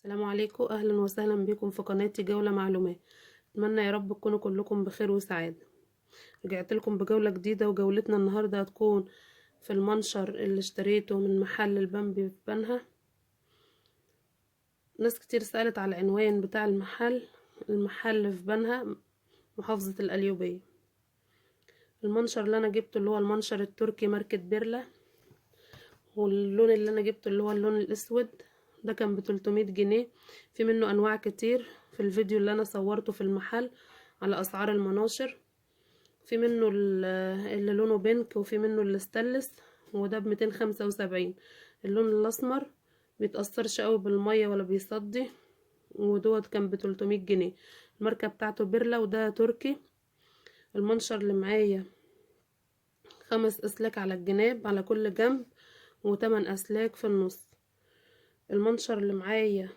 السلام عليكم، اهلا وسهلا بكم في قناتي جولة معلومات. اتمنى يا رب تكونوا كلكم بخير وسعادة. رجعت لكم بجولة جديدة، وجولتنا النهاردة هتكون في المنشر اللي اشتريته من محل البامبي في بنها. ناس كتير سألت على العنوان بتاع المحل في بنها، محافظة القليوبية. المنشر اللي انا جبته اللي هو المنشر التركي ماركة بيرلا، واللون اللي انا جبته اللي هو اللون الاسود. ده كان ب300 جنيه. في منه انواع كتير. في الفيديو اللي انا صورته في المحل على اسعار المناشر، في منه اللي لونه بينك، وفي منه اللي ستانلس، وده ب275. اللون الاسمر بيتأثرش قوي بالمية ولا بيصدي، ودوت كان ب300 جنيه. الماركة بتاعته بيرلا، وده تركي. المنشر اللي معايا 5 أسلاك على الجناب على كل جنب، و8 أسلاك في النص. المنشر اللي معايا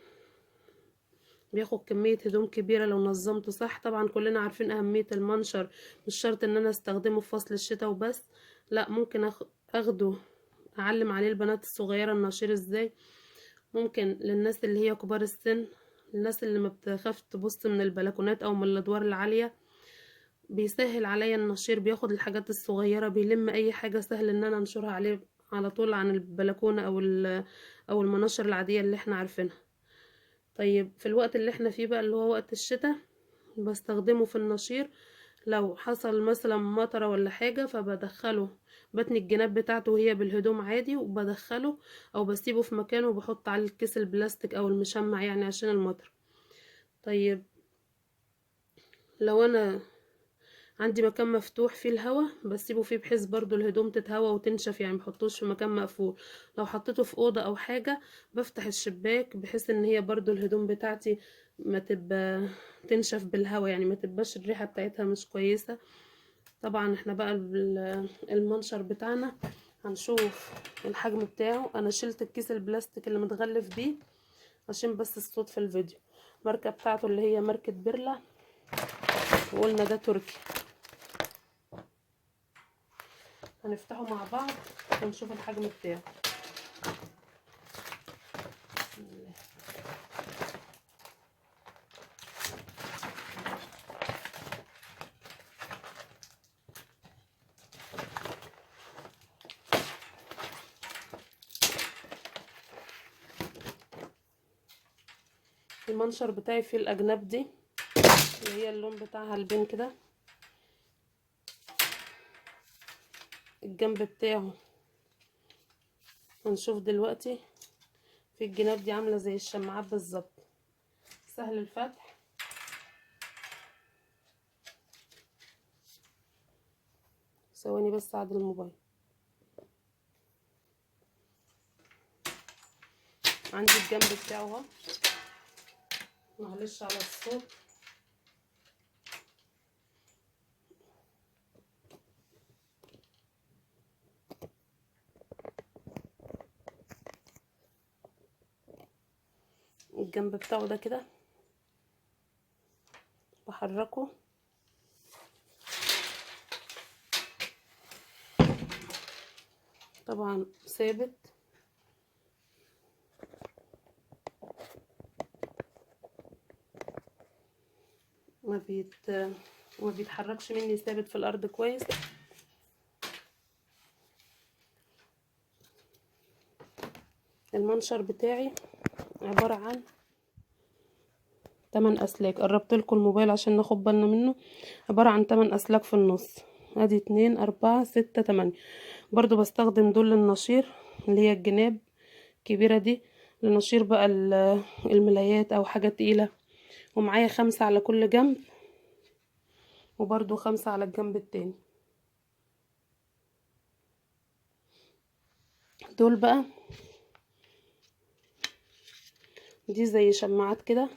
بياخد كمية هدوم كبيرة لو نظمته صح. طبعا كلنا عارفين أهمية المنشر، مش شرط ان انا استخدمه في فصل الشتاء وبس، لا، ممكن اخده اعلم عليه البنات الصغيرة النشير ازاي. ممكن للناس اللي هي كبار السن، الناس اللي ما بتخاف تبص من البلكونات او من الادوار العالية. بيسهل عليا النشير، بياخد الحاجات الصغيرة، بيلم اي حاجة سهل ان انا انشرها عليه على طول عن البلكونة او المناشر العادية اللي احنا عارفينها. طيب في الوقت اللي احنا فيه بقى اللي هو وقت الشتاء، بستخدمه في النشير. لو حصل مثلا مطره ولا حاجه فبدخله بتني الجناب بتاعته وهي بالهدوم عادي، وبدخله او بسيبه في مكانه، وبحط عليه الكيس البلاستيك او المشمع يعني عشان المطر. طيب لو انا عندي مكان مفتوح فيه الهواء بسيبه فيه بحيث برضو الهدوم تتهوى وتنشف، يعني محطوش في مكان مقفول. لو حطيته في اوضه او حاجه بفتح الشباك بحيث ان هي برضو الهدوم بتاعتي ما تبقى تنشف بالهواء، يعني ما تبقاش الريحه بتاعتها مش كويسه. طبعا احنا بقى المنشر بتاعنا هنشوف الحجم بتاعه. انا شلت الكيس البلاستيك اللي متغلف بيه عشان بس الصوت في الفيديو. الماركه بتاعته اللي هي ماركه بيرلا، وقلنا ده تركي. هنفتحه مع بعض ونشوف الحجم بتاعه. بسم الله. المنشر بتاعي فيه الاجناب دي اللي هي اللون بتاعها البين كده. الجنب بتاعه هنشوف دلوقتي. في الجناب دي عامله زي الشماعات بالظبط، سهل الفتح. ثواني بس اعدل الموبايل. عندي الجنب بتاعه اهو، معلش على الصوت. الجنب بتاعه ده كده بحركه، طبعا ثابت. ما بيتحركش مني، ثابت في الارض كويس. المنشر بتاعي عبارة عن 8 اسلاك. قربت لكم الموبايل عشان ناخد بالنا منه. عبارة عن 8 اسلاك في النص، ادي 2 4 6 8. برضو بستخدم دول للنشير، اللي هي الجناب الكبيرة دي لنشير بقى الملايات او حاجة تقيلة. ومعايا 5 على كل جنب، وبرضو 5 على الجنب التاني. دول بقى دي زي شماعات كده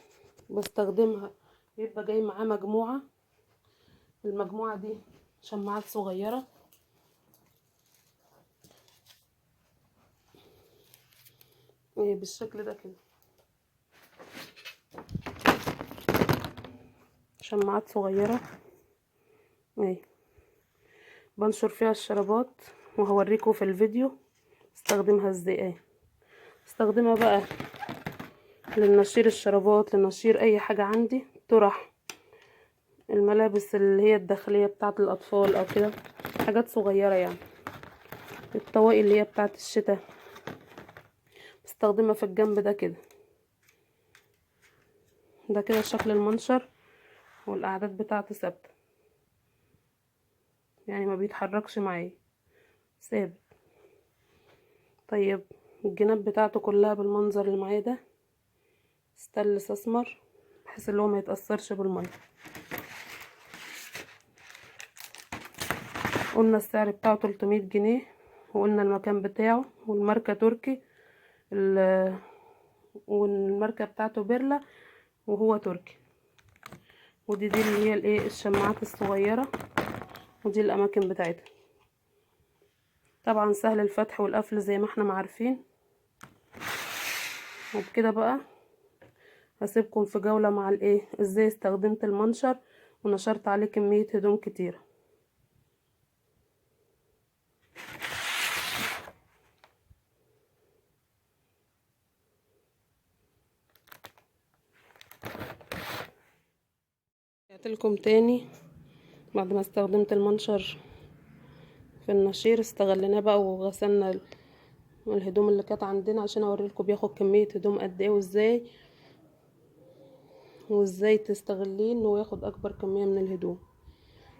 بستخدمها، بيبقى جاي معاه مجموعة. المجموعة دي شماعات صغيرة بالشكل ده كده، شماعات صغيرة اهي بنشر فيها الشرابات، وهوريكم في الفيديو استخدمها ازاي. استخدمها بقى للنشير الشرابات، لنشير اي حاجة عندي، طرح، الملابس اللي هي الداخلية بتاعة الاطفال او كده، حاجات صغيرة يعني. الطواقي اللي هي بتاعة الشتاء بستخدمها في الجنب ده كده. ده كده شكل المنشر، والاعداد بتاعته ثابته يعني ما بيتحركش معايا، ثابت. طيب الجناب بتاعته كلها بالمنظر اللي معايا ده، ستانلس اسمر، بحيث اللي هو ما يتاثرش بالميه. قلنا السعر بتاعه 300 جنيه، وقلنا المكان بتاعه، والماركه تركي، والماركه بتاعته بيرلا، وهو تركي. ودي اللي هي الايه الشماعات الصغيره، ودي الاماكن بتاعتها. طبعا سهل الفتح والقفل زي ما احنا عارفين. وبكده بقى هسيبكم في جولة مع الايه ازاي استخدمت المنشر ونشرت عليه كمية هدوم كتيرة. رجعت لكم تاني بعد ما استخدمت المنشر في النشير. استغلناه بقى وغسلنا الهدوم اللي كانت عندنا عشان اوريلكم بياخد كمية هدوم قد ايه، وازاي تستغليه انه ياخد اكبر كمية من الهدوم.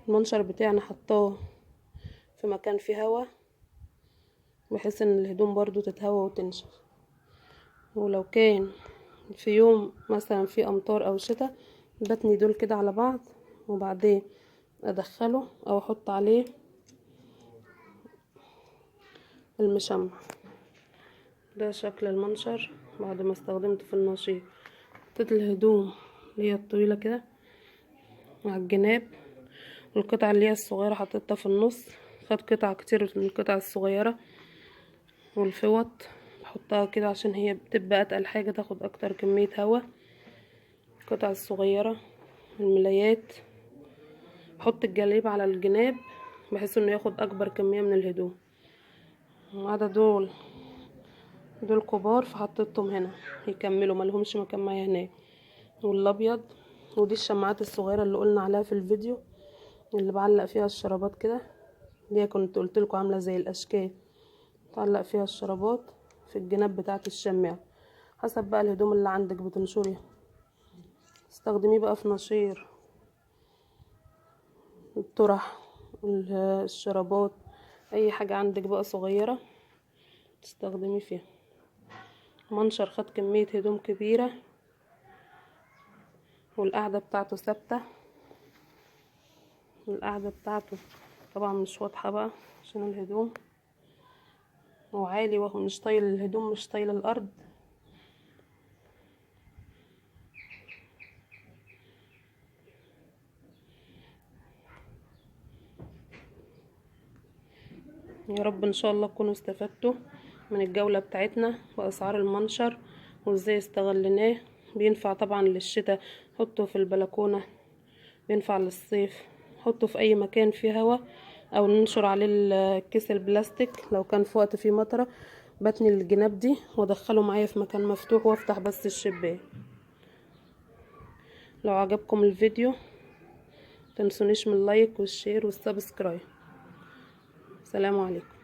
المنشر بتاعنا حطاه في مكان فيه هوا، بحيث ان الهدوم برضو تتهوى وتنشف. ولو كان في يوم مثلا في امطار او شتاء، بتني دول كده على بعض، وبعدين ادخله او احط عليه المشمع. ده شكل المنشر بعد ما استخدمته في النشير. حطيت الهدوم اللي هي الطويله كده على الجناب، والقطع اللي هي الصغيره حطيتها في النص. خد قطع كتير من القطع الصغيره، والفوط بحطها كده عشان هي بتبقى اتقل حاجه، تاخد اكتر كميه هوا. القطع الصغيره، الملايات، بحط الجليب على الجناب بحيث انه ياخد اكبر كميه من الهدوم. وعدا دول كبار فحطيتهم هنا يكملوا، ملهمش مكان معايا هناك. والابيض، ودي الشماعات الصغيره اللي قلنا عليها في الفيديو، اللي بعلق فيها الشرابات كده، دي كنت قلت لكم عامله زي الاشكال، تعلق فيها الشرابات في الجناب بتاعه الشماعه. حسب بقى الهدوم اللي عندك بتنشري، استخدميه بقى في نشير الطرح، الشرابات، اي حاجه عندك بقى صغيره تستخدمي فيها. منشر خد كمية هدوم كبيرة، والقاعدة بتاعته ثابتة. القاعدة بتاعته طبعا مش واضحة بقى عشان الهدوم، هو عالي وهو مش طايل الهدوم، مش طايل الارض. يا رب ان شاء الله تكونوا استفدتوا من الجولة بتاعتنا واسعار المنشر وازاي استغلناه. بينفع طبعا للشتاء، حطه في البلكونة، بينفع للصيف، حطه في اي مكان فيه هوا، او ننشر عليه الكيس البلاستيك لو كان في وقت فيه مطره. بتني الجناب دي وادخله معايا في مكان مفتوح وافتح بس الشباك. لو عجبكم الفيديو متنسونيش من اللايك والشير والسبسكرايب. سلام عليكم.